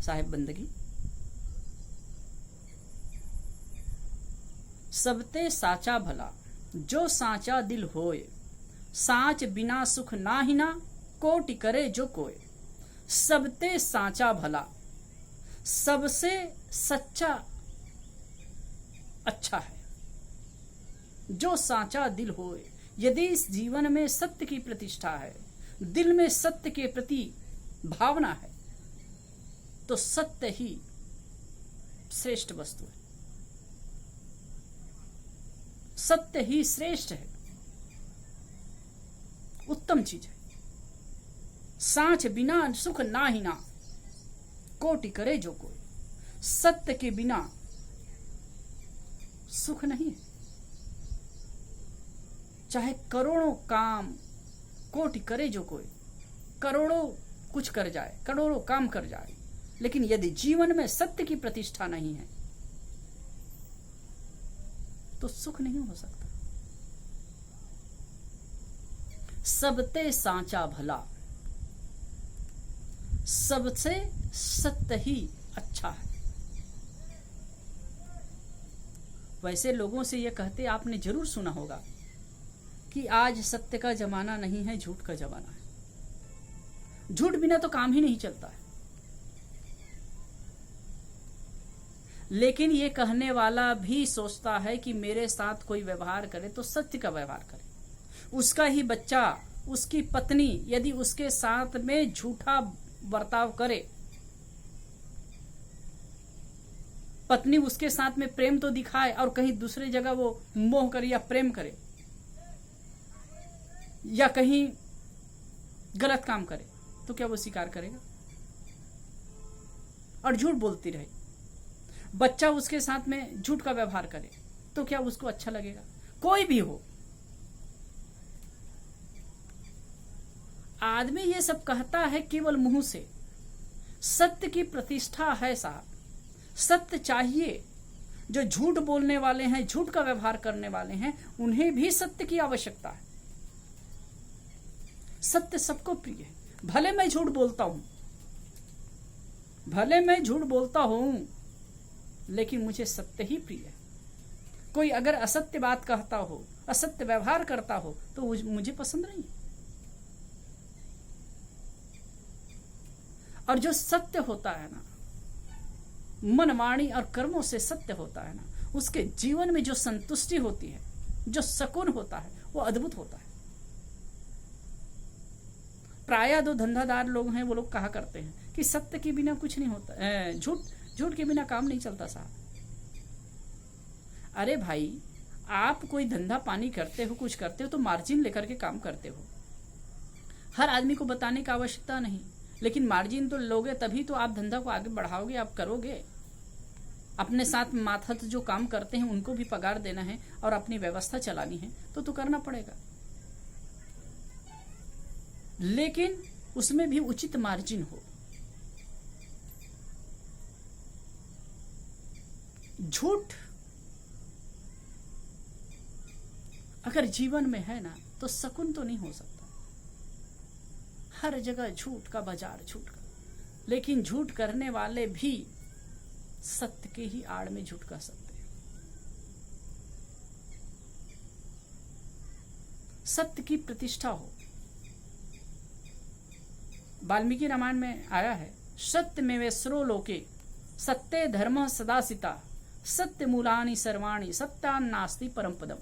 साहेब बंदगी। सबते साचा भला जो साचा दिल होए, साच बिना सुख नाहिना कोटि करे जो कोय। सबते साचा भला, सबसे सच्चा अच्छा है। जो साचा दिल होए, यदि इस जीवन में सत्य की प्रतिष्ठा है, दिल में सत्य के प्रति भावना है, तो सत्य ही श्रेष्ठ वस्तु है, सत्य ही श्रेष्ठ है, उत्तम चीज है। साच बिना सुख नाहिना कोटि करे जो कोई। सत्य के बिना सुख नहीं है। चाहे करोड़ों काम कोटि करे जो कोई, करोड़ों कुछ कर जाए, करोड़ों काम कर जाए, लेकिन यदि जीवन में सत्य की प्रतिष्ठा नहीं है तो सुख नहीं हो सकता। सबते साचा भला, सबसे सत्य ही अच्छा है। वैसे लोगों से यह कहते आपने जरूर सुना होगा कि आज सत्य का जमाना नहीं है, झूठ का जमाना है। झूठ बिना तो काम ही नहीं चलता है। लेकिन ये कहने वाला भी सोचता है कि मेरे साथ कोई व्यवहार करे तो सत्य का व्यवहार करे। उसका ही बच्चा, उसकी पत्नी यदि उसके साथ में झूठा बर्ताव करे, पत्नी उसके साथ में प्रेम तो दिखाए और कहीं दूसरी जगह वो मोह करे या प्रेम करे या कहीं गलत काम करे, तो क्या वो स्वीकार करेगा? और झूठ बोलती रहे, बच्चा उसके साथ में झूठ का व्यवहार करे, तो क्या उसको अच्छा लगेगा? कोई भी हो, आदमी ये सब कहता है केवल मुंह से। सत्य की प्रतिष्ठा है साहब, सत्य चाहिए। जो झूठ बोलने वाले हैं, झूठ का व्यवहार करने वाले हैं, उन्हें भी सत्य की आवश्यकता है। सत्य सबको प्रिय है। भले मैं झूठ बोलता हूं, भले मैं झूठ बोलता हूं, लेकिन मुझे सत्य ही प्रिय है। कोई अगर असत्य बात कहता हो, असत्य व्यवहार करता हो, तो मुझे पसंद नहीं। और जो सत्य होता है ना, मन वाणी और कर्मों से सत्य होता है ना, उसके जीवन में जो संतुष्टि होती है, जो सुकून होता है, वो अद्भुत होता है। प्रायः दो धंधादार लोग हैं, वो लोग कहा करते हैं कि सत्य के बिना कुछ नहीं होता, झूठ के बिना काम नहीं चलता साहब। अरे भाई, आप कोई धंधा पानी करते हो, कुछ करते हो, तो मार्जिन लेकर के काम करते हो। हर आदमी को बताने की आवश्यकता नहीं, लेकिन मार्जिन तो लोगे तभी तो आप धंधा को आगे बढ़ाओगे, आप करोगे। अपने साथ माथत जो काम करते हैं उनको भी पगार देना है और अपनी व्यवस्था चलानी है, तो करना पड़ेगा। लेकिन उसमें भी उचित मार्जिन हो। झूठ अगर जीवन में है ना, तो सुकून तो नहीं हो सकता। हर जगह झूठ का बाजार, झूठ का। लेकिन झूठ करने वाले भी सत्य के ही आड़ में झूठ कर सकते हैं। सत्य की प्रतिष्ठा हो। वाल्मीकि रामायण में आया है, सत्य में वे स्रो लोके सत्य धर्म सदासिता सत्य मूलानि सर्वाणि सत्यान्नास्ति परम पदम।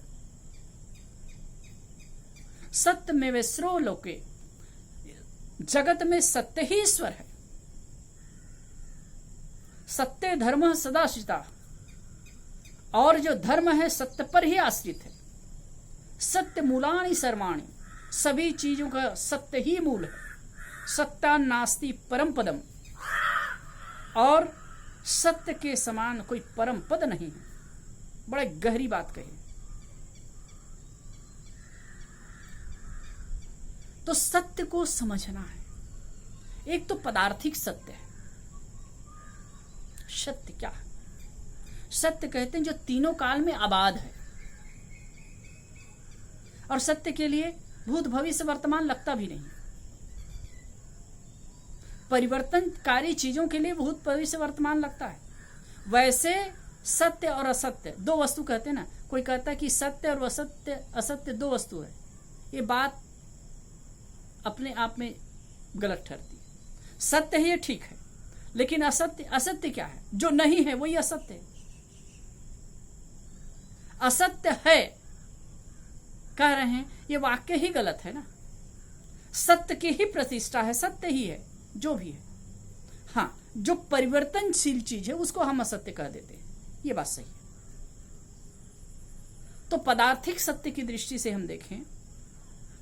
सत्य में वे स्रो लोके, जगत में सत्य ही ईश्वर है। सत्य धर्म सदाशिता, और जो धर्म है सत्य पर ही आश्रित है। सत्य मूलानि सर्वाणि, सभी चीजों का सत्य ही मूल है। सत्यान्नास्ति परम पदम, और सत्य के समान कोई परम पद नहीं है। बड़े गहरी बात कही। तो सत्य को समझना है। एक तो पदार्थिक सत्य है। सत्य क्या है? सत्य कहते हैं जो तीनों काल में आबाद है, और सत्य के लिए भूत भविष्य वर्तमान लगता भी नहीं। परिवर्तनकारी चीजों के लिए भूत भविष्य वर्तमान लगता है। वैसे सत्य और असत्य दो वस्तु कहते हैं ना, कोई कहता है कि सत्य और असत्य दो वस्तु है, ये बात अपने आप में गलत ठहरती है। सत्य है ये ठीक है, लेकिन असत्य क्या है? जो नहीं है वही असत्य है। असत्य है कह रहे हैं, ये वाक्य ही गलत है ना। सत्य की ही प्रतिष्ठा है, सत्य ही है जो भी है। हाँ, जो परिवर्तनशील चीज है उसको हम असत्य कह देते हैं, ये बात सही है। तो पदार्थिक सत्य की दृष्टि से हम देखें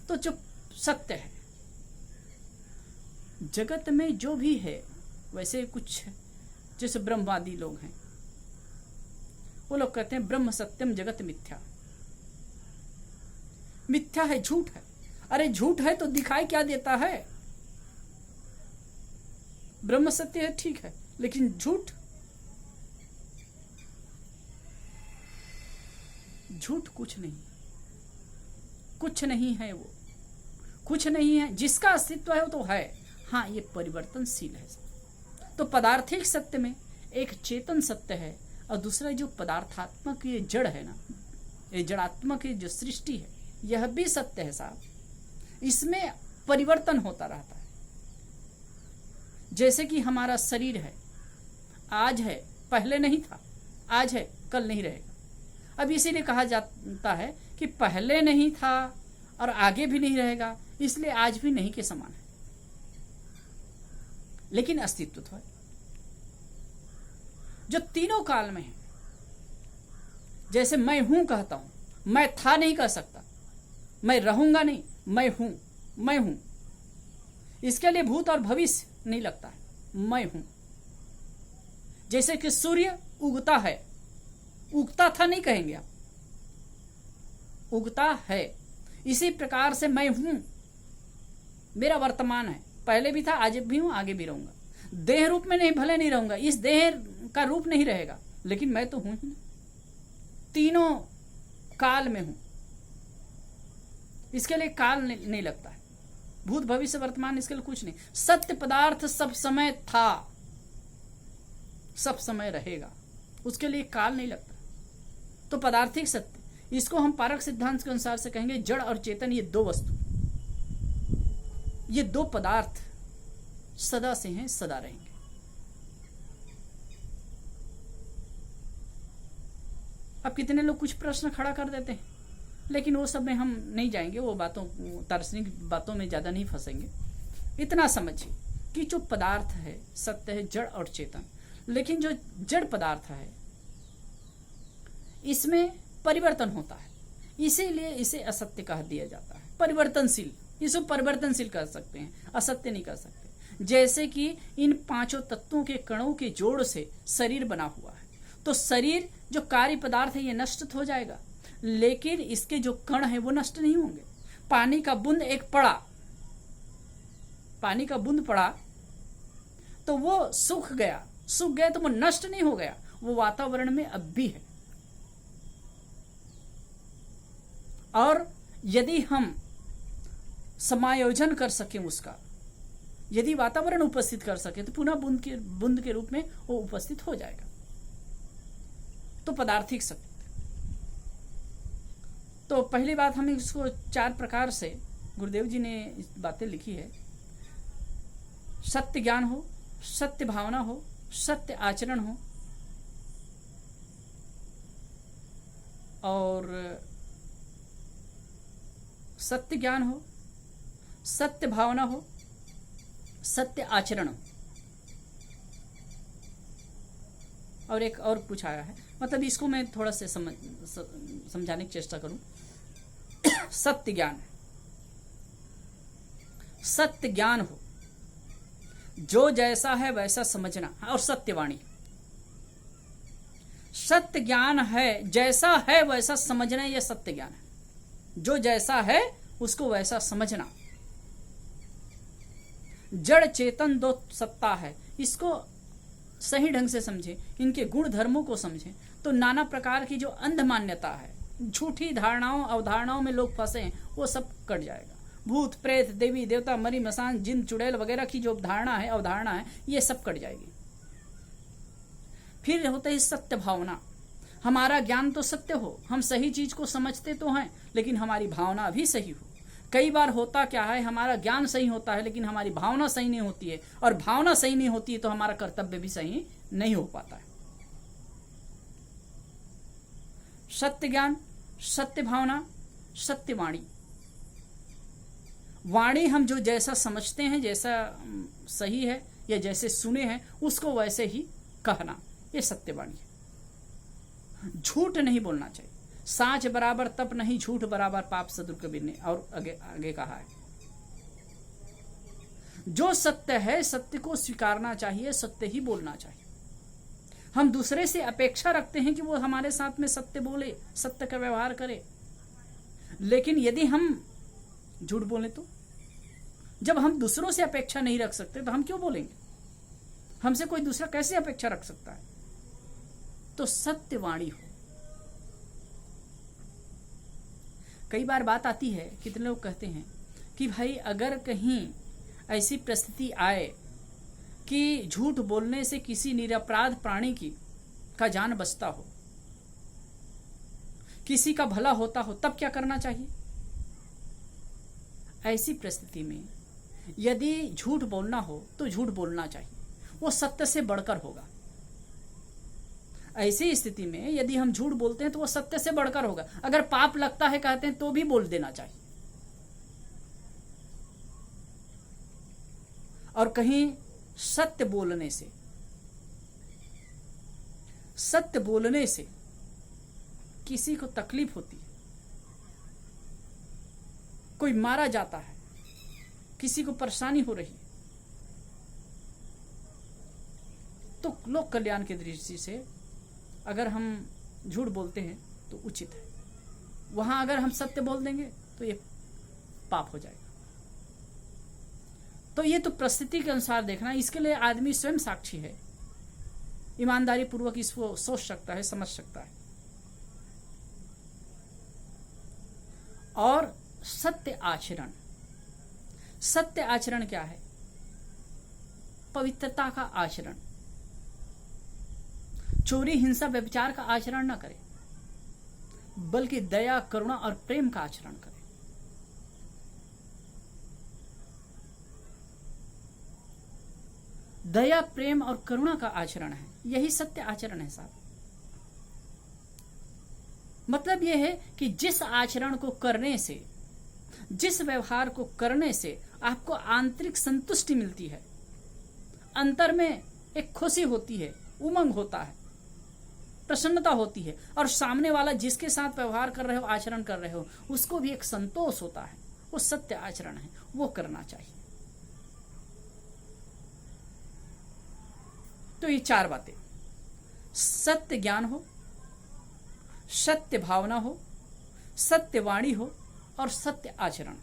तो जो सत्य है जगत में जो भी है, वैसे कुछ जैसे ब्रह्मवादी लोग हैं, वो लोग कहते हैं ब्रह्म सत्यम जगत मिथ्या। मिथ्या है, झूठ है। अरे झूठ है तो दिखाई क्या देता है? ब्रह्म सत्य है ठीक है, लेकिन झूठ कुछ नहीं, कुछ नहीं है, वो कुछ नहीं है। जिसका अस्तित्व है वो तो है, हाँ ये परिवर्तनशील है। तो पदार्थिक सत्य में एक चेतन सत्य है और दूसरा जो पदार्थात्मक ये जड़ है ना, ये जड़ात्मक जो सृष्टि है, यह भी सत्य है साहब। इसमें परिवर्तन होता रहता है। जैसे कि हमारा शरीर है, आज है पहले नहीं था, आज है कल नहीं रहेगा। अब इसीलिए कहा जाता है कि पहले नहीं था और आगे भी नहीं रहेगा, इसलिए आज भी नहीं के समान है, लेकिन अस्तित्व तो है जो तीनों काल में है। जैसे मैं हूं कहता हूं, मैं था नहीं कह सकता, मैं रहूंगा नहीं, मैं हूं। इसके लिए भूत और भविष्य नहीं लगता है, मैं हूं। जैसे कि सूर्य उगता है, उगता था नहीं कहेंगे आप, उगता है। इसी प्रकार से मैं हूं, मेरा वर्तमान है, पहले भी था, आज भी हूं, आगे भी रहूंगा। देह रूप में नहीं, भले नहीं रहूंगा, इस देह का रूप नहीं रहेगा, लेकिन मैं तो हूं ही। तीनों काल में हूं, इसके लिए काल नहीं लगता है। भूत भविष्य वर्तमान इसके लिए कुछ नहीं। सत्य पदार्थ सब समय था, सब समय रहेगा, उसके लिए काल नहीं लगता। तो पदार्थिक सत्य, इसको हम पारक सिद्धांत के अनुसार से कहेंगे जड़ और चेतन, ये दो वस्तु, ये दो पदार्थ सदा से हैं, सदा रहेंगे। अब कितने लोग कुछ प्रश्न खड़ा कर देते हैं, लेकिन वो सब में हम नहीं जाएंगे, वो बातों दार्शनिक बातों में ज्यादा नहीं फंसेंगे। इतना समझिए कि जो पदार्थ है सत्य है, जड़ और चेतन, लेकिन जो जड़ पदार्थ है इसमें परिवर्तन होता है, इसीलिए इसे असत्य कह दिया जाता है। परिवर्तनशील, इसको परिवर्तनशील कह सकते हैं, असत्य नहीं कह सकते। जैसे कि इन पांचों तत्वों के कणों के जोड़ से शरीर बना हुआ है, तो शरीर जो कार्य पदार्थ है ये नष्ट हो जाएगा, लेकिन इसके जो कण है वो नष्ट नहीं होंगे। पानी का बूंद एक पड़ा, पानी का बूंद पड़ा तो वो सूख गया तो वो नष्ट नहीं हो गया, वो वातावरण में अब भी है। और यदि हम समायोजन कर सकें उसका, यदि वातावरण उपस्थित कर सके, तो पुनः बूंद के रूप में वो उपस्थित हो जाएगा। तो पदार्थिक सत्य। तो पहली बात, हम इसको चार प्रकार से गुरुदेव जी ने इस बातें लिखी है। सत्य ज्ञान हो, सत्य भावना हो, सत्य आचरण हो, और सत्य ज्ञान हो, सत्य भावना हो, सत्य आचरण हो। और एक और कुछ आया है, मतलब इसको मैं थोड़ा से समझाने की चेष्टा करूं। सत्य ज्ञान, सत्य ज्ञान हो, जो जैसा है वैसा समझना, और सत्यवाणी। सत्य ज्ञान है, जैसा है वैसा समझना, यह सत्य ज्ञान है। जो जैसा है उसको वैसा समझना। जड़ चेतन दो सत्ता है, इसको सही ढंग से समझे, इनके गुण धर्मों को समझे, तो नाना प्रकार की जो अंध मान्यता है, झूठी धारणाओं अवधारणाओं में लोग फंसे हैं, वो सब कट जाएगा। भूत प्रेत देवी देवता मरी मसान जिन चुड़ैल वगैरह की जो धारणा है अवधारणा है ये सब कट जाएगी। फिर होता है सत्य भावना। हमारा ज्ञान तो सत्य हो, हम सही चीज को समझते तो हैं, लेकिन हमारी भावना भी सही हो। कई बार होता क्या है, हमारा ज्ञान सही होता है लेकिन हमारी भावना सही नहीं होती है, और भावना सही नहीं होती है तो हमारा कर्तव्य भी सही नहीं हो पाता है। सत्य ज्ञान, सत्य भावना, सत्य वाणी। वाणी हम जो जैसा समझते हैं, जैसा सही है या जैसे सुने हैं उसको वैसे ही कहना, ये सत्य वाणी है। झूठ नहीं बोलना चाहिए। साच बराबर तप नहीं, झूठ बराबर पाप, सदगुरु कबीर ने और आगे कहा है। जो सत्य है सत्य को स्वीकारना चाहिए, सत्य ही बोलना चाहिए। हम दूसरे से अपेक्षा रखते हैं कि वो हमारे साथ में सत्य बोले, सत्य का व्यवहार करे, लेकिन यदि हम झूठ बोले तो, जब हम दूसरों से अपेक्षा नहीं रख सकते तो हम क्यों बोलेंगे? हमसे कोई दूसरा कैसे अपेक्षा रख सकता है? तो सत्यवाणी हो। कई बार बात आती है, कितने लोग कहते हैं कि भाई अगर कहीं ऐसी परिस्थिति आए कि झूठ बोलने से किसी निरपराध प्राणी का जान बचता हो, किसी का भला होता हो, तब क्या करना चाहिए? ऐसी परिस्थिति में यदि झूठ बोलना हो तो झूठ बोलना चाहिए, वो सत्य से बढ़कर होगा। ऐसी स्थिति में यदि हम झूठ बोलते हैं तो वो सत्य से बढ़कर होगा। अगर पाप लगता है कहते हैं तो भी बोल देना चाहिए। और कहीं सत्य बोलने से किसी को तकलीफ होती है, कोई मारा जाता है, किसी को परेशानी हो रही है, तो लोक कल्याण की दृष्टि से अगर हम झूठ बोलते हैं तो उचित है। वहां अगर हम सत्य बोल देंगे तो ये पाप हो जाएगा। तो ये तो परिस्थिति के अनुसार देखना, इसके लिए आदमी स्वयं साक्षी है, ईमानदारी पूर्वक इसको सोच सकता है, समझ सकता है। और सत्य आचरण, सत्य आचरण क्या है? पवित्रता का आचरण। चोरी हिंसा व्यभिचार का आचरण न करे, बल्कि दया करुणा और प्रेम का आचरण करे। दया प्रेम और करुणा का आचरण है, यही सत्य आचरण है साहब। मतलब यह है कि जिस आचरण को करने से, जिस व्यवहार को करने से आपको आंतरिक संतुष्टि मिलती है, अंतर में एक खुशी होती है, उमंग होता है, प्रसन्नता होती है, और सामने वाला जिसके साथ व्यवहार कर रहे हो, आचरण कर रहे हो, उसको भी एक संतोष होता है, वो सत्य आचरण है, वो करना चाहिए। तो ये चार बातें, सत्य ज्ञान हो, सत्य भावना हो, सत्य वाणी हो और सत्य आचरण,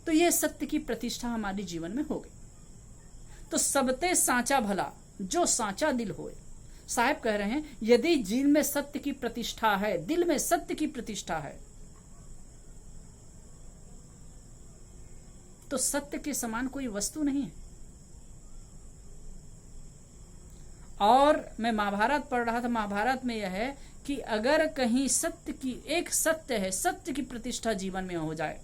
तो ये सत्य की प्रतिष्ठा हमारे जीवन में हो गई। तो सबते साचा भला जो साचा दिल होए। साहब कह रहे हैं यदि दिल में सत्य की प्रतिष्ठा है, दिल में सत्य की प्रतिष्ठा है, तो सत्य के समान कोई वस्तु नहीं है। और मैं महाभारत पढ़ रहा था, महाभारत में यह है कि अगर कहीं सत्य की, एक सत्य है, सत्य की प्रतिष्ठा जीवन में हो जाए,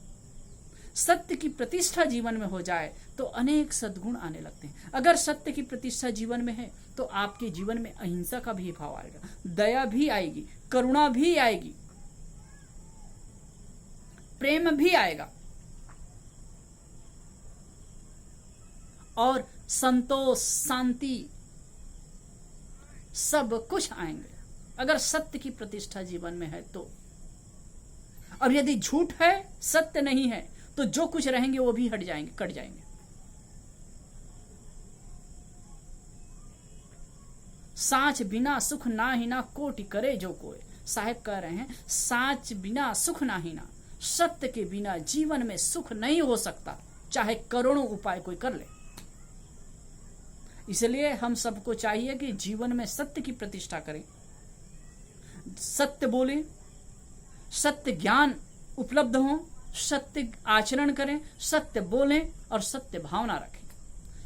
सत्य की प्रतिष्ठा जीवन में हो जाए तो अनेक सद्गुण आने लगते हैं। अगर सत्य की प्रतिष्ठा जीवन में है तो आपके जीवन में अहिंसा का भी भाव आएगा, दया भी आएगी, करुणा भी आएगी, प्रेम भी आएगा और संतोष, शांति, सब कुछ आएंगे अगर सत्य की प्रतिष्ठा जीवन में है तो। अब यदि झूठ है, सत्य नहीं है, तो जो कुछ रहेंगे वो भी हट जाएंगे, कट जाएंगे। साच बिना सुख ना ही ना कोटि करे जो कोई। साहेब कह रहे हैं साच बिना सुख ना ही ना, सत्य के बिना जीवन में सुख नहीं हो सकता, चाहे करोड़ों उपाय कोई कर ले। इसलिए हम सबको चाहिए कि जीवन में सत्य की प्रतिष्ठा करें, सत्य बोलें, सत्य ज्ञान उपलब्ध हो, सत्य आचरण करें, सत्य बोलें और सत्य भावना रखें।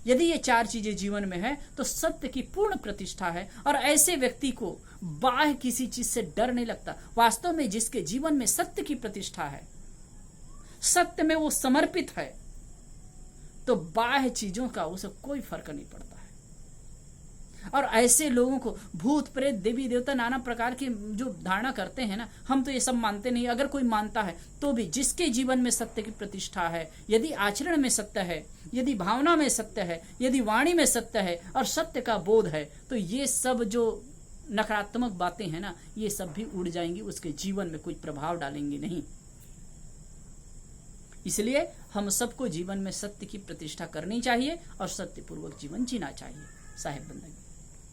यदि ये 4 चीजें जीवन में है तो सत्य की पूर्ण प्रतिष्ठा है और ऐसे व्यक्ति को बाह्य किसी चीज से डर नहीं लगता। वास्तव में जिसके जीवन में सत्य की प्रतिष्ठा है, सत्य में वो समर्पित है, तो बाह्य चीजों का उसे कोई फर्क नहीं पड़ता है। और ऐसे लोगों को भूत प्रेत देवी देवता नाना प्रकार की जो धारणा करते हैं ना, हम तो ये सब मानते नहीं। अगर कोई मानता है तो भी जिसके जीवन में सत्य की प्रतिष्ठा है, यदि आचरण में सत्य है, यदि भावना में सत्य है, यदि वाणी में सत्य है और सत्य का बोध है, तो ये सब जो नकारात्मक बातें हैं ना, ये सब भी उड़ जाएंगी, उसके जीवन में कोई प्रभाव डालेंगे नहीं। इसलिए हम सबको जीवन में सत्य की प्रतिष्ठा करनी चाहिए और सत्यपूर्वक जीवन जीना चाहिए। साहेब बंदगी।